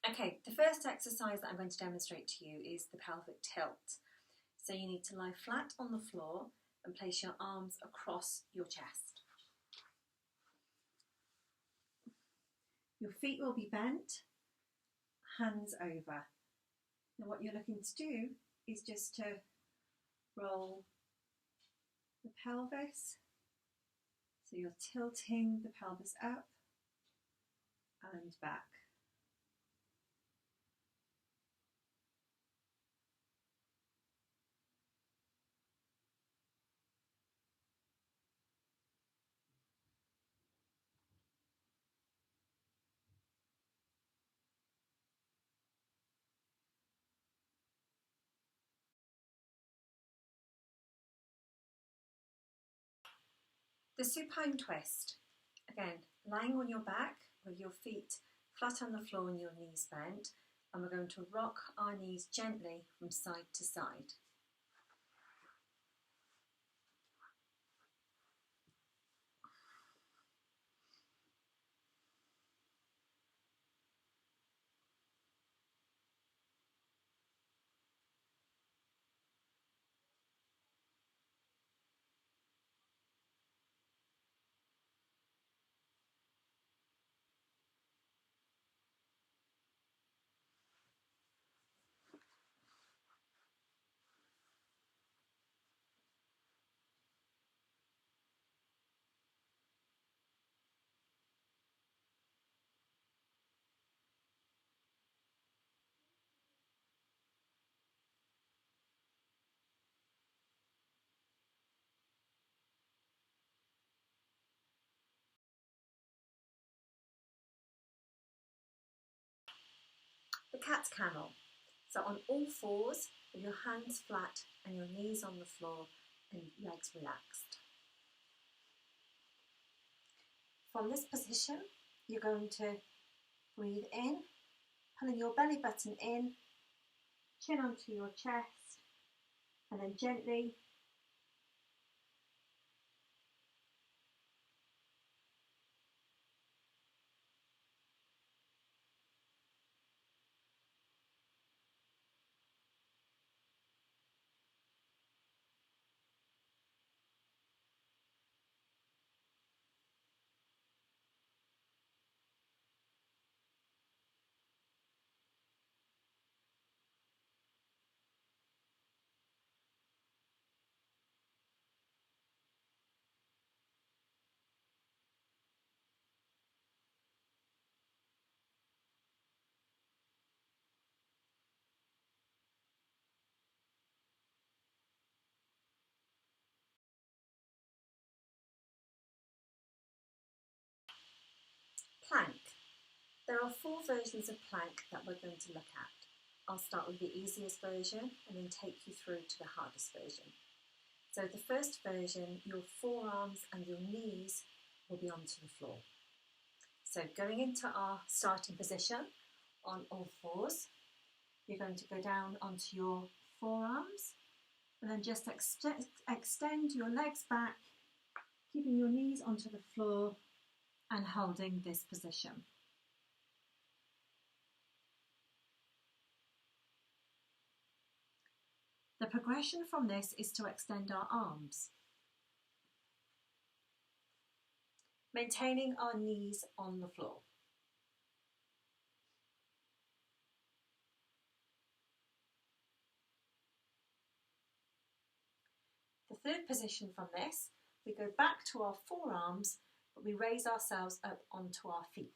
Okay, the first exercise that I'm going to demonstrate to you is the pelvic tilt. So you need to lie flat on the floor and place your arms across your chest. Your feet will be bent, hands over. Now what you're looking to do is just to roll the pelvis. So you're tilting the pelvis up and back. The supine twist. Again, lying on your back with your feet flat on the floor and your knees bent, and we're going to rock our knees gently from side to side. The cat's camel. So on all fours, with your hands flat and your knees on the floor and legs relaxed. From this position, you're going to breathe in, pulling your belly button in, chin onto your chest, and then gently plank. There are 4 versions of plank that we're going to look at. I'll start with the easiest version and then take you through to the hardest version. So the first version, your forearms and your knees will be onto the floor. So going into our starting position on all fours, you're going to go down onto your forearms and then just extend your legs back, keeping your knees onto the floor and holding this position. The progression from this is to extend our arms, maintaining our knees on the floor. The third position from this, we go back to our forearms, but we raise ourselves up onto our feet.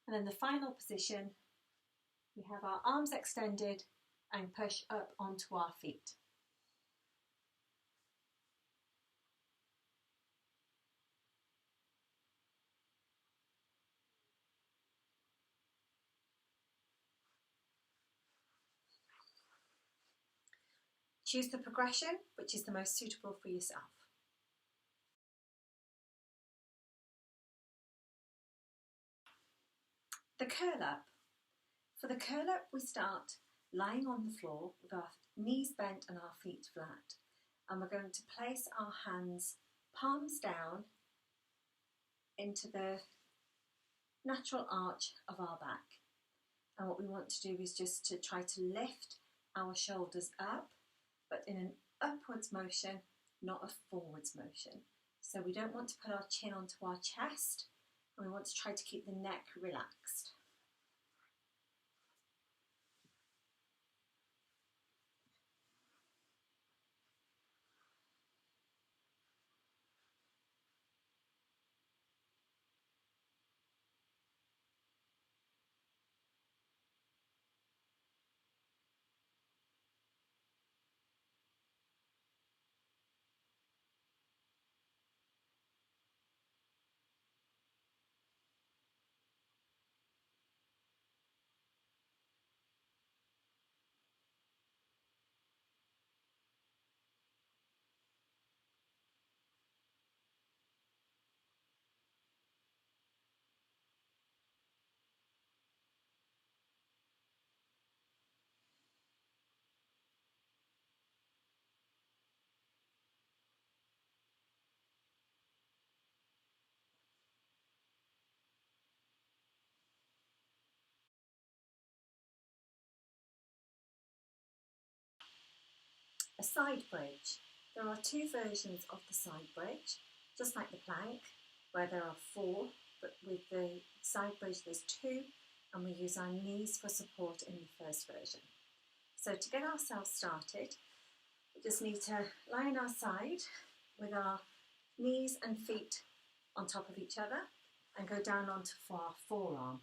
And then the final position, we have our arms extended and push up onto our feet. Choose the progression which is the most suitable for yourself. The curl up. For the curl up, we start lying on the floor with our knees bent and our feet flat. And we're going to place our hands palms down into the natural arch of our back. And what we want to do is just to try to lift our shoulders up, but in an upwards motion, not a forwards motion. So we don't want to put our chin onto our chest, and we want to try to keep the neck relaxed. A side bridge. There are two versions of the side bridge, just like the plank, where there are 4, but with the side bridge there's 2, and we use our knees for support in the first version. So to get ourselves started, we just need to lie on our side with our knees and feet on top of each other and go down onto our forearm.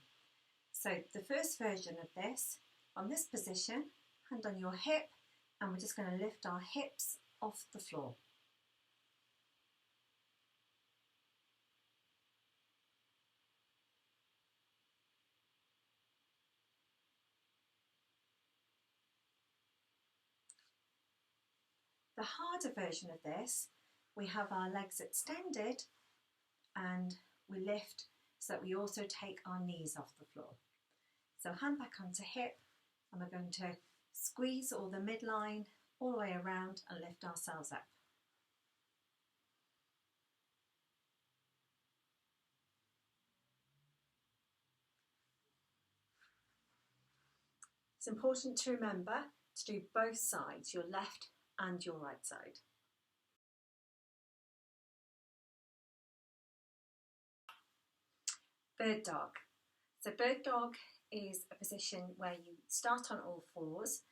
So the first version of this, on this position, hand on your hip, and we're just going to lift our hips off the floor. The harder version of this, we have our legs extended and we lift so that we also take our knees off the floor. So hand back onto hip, and we're going to squeeze all the midline all the way around and lift ourselves up. It's important to remember to do both sides, your left and your right side. Bird dog. So bird dog is a position where you start on all fours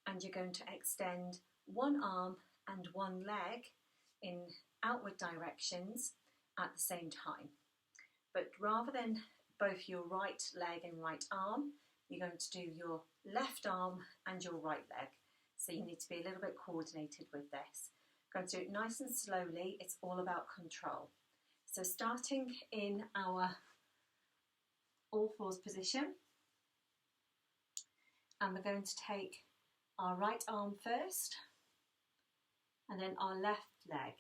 and you're going to extend one arm and one leg in outward directions at the same time. But rather than both your right leg and right arm, you're going to do your left arm and your right leg. So you need to be a little bit coordinated with this. Going to do it nice and slowly. It's all about control. So starting in our all fours position, and we're going to take our right arm first and then our left leg.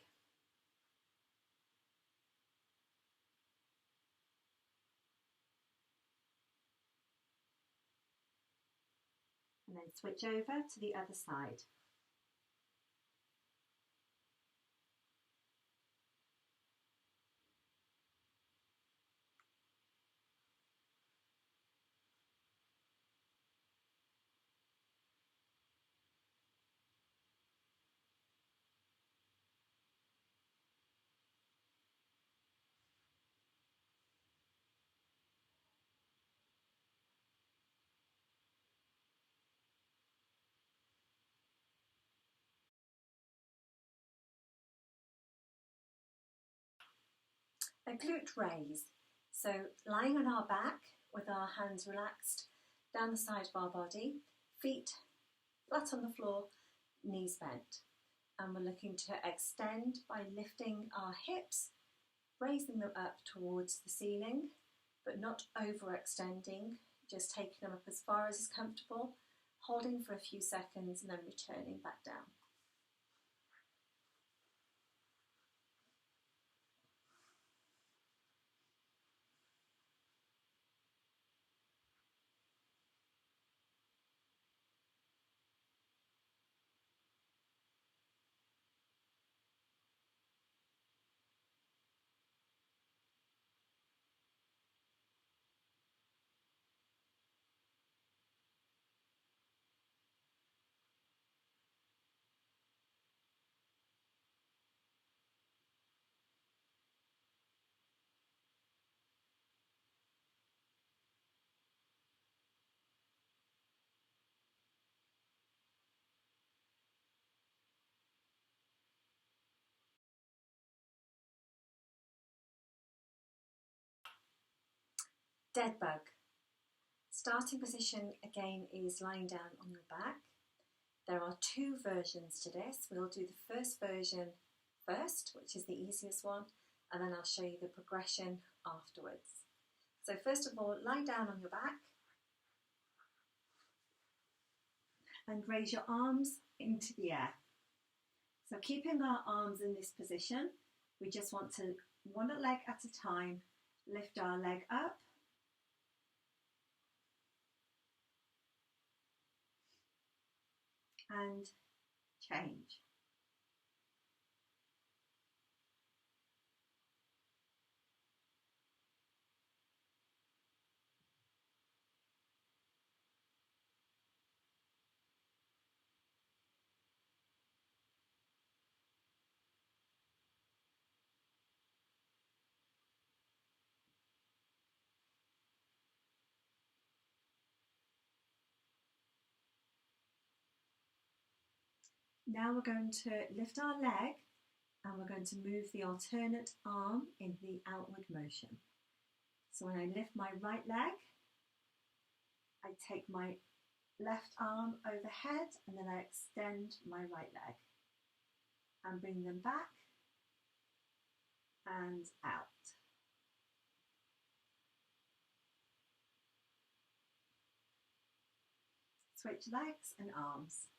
And then switch over to the other side. A glute raise. So lying on our back with our hands relaxed down the side of our body, feet flat on the floor, knees bent. And we're looking to extend by lifting our hips, raising them up towards the ceiling, but not overextending, just taking them up as far as is comfortable, holding for a few seconds and then returning back down. Dead bug. Starting position again is lying down on your back. There are two versions to this. We'll do the first version first, which is the easiest one, and then I'll show you the progression afterwards. So first of all, lie down on your back and raise your arms into the air. So keeping our arms in this position, we just want to, one leg at a time, lift our leg up and change. Now we're going to lift our leg and we're going to move the alternate arm in the outward motion. So when I lift my right leg, I take my left arm overhead and then I extend my right leg and bring them back and out. Switch legs and arms.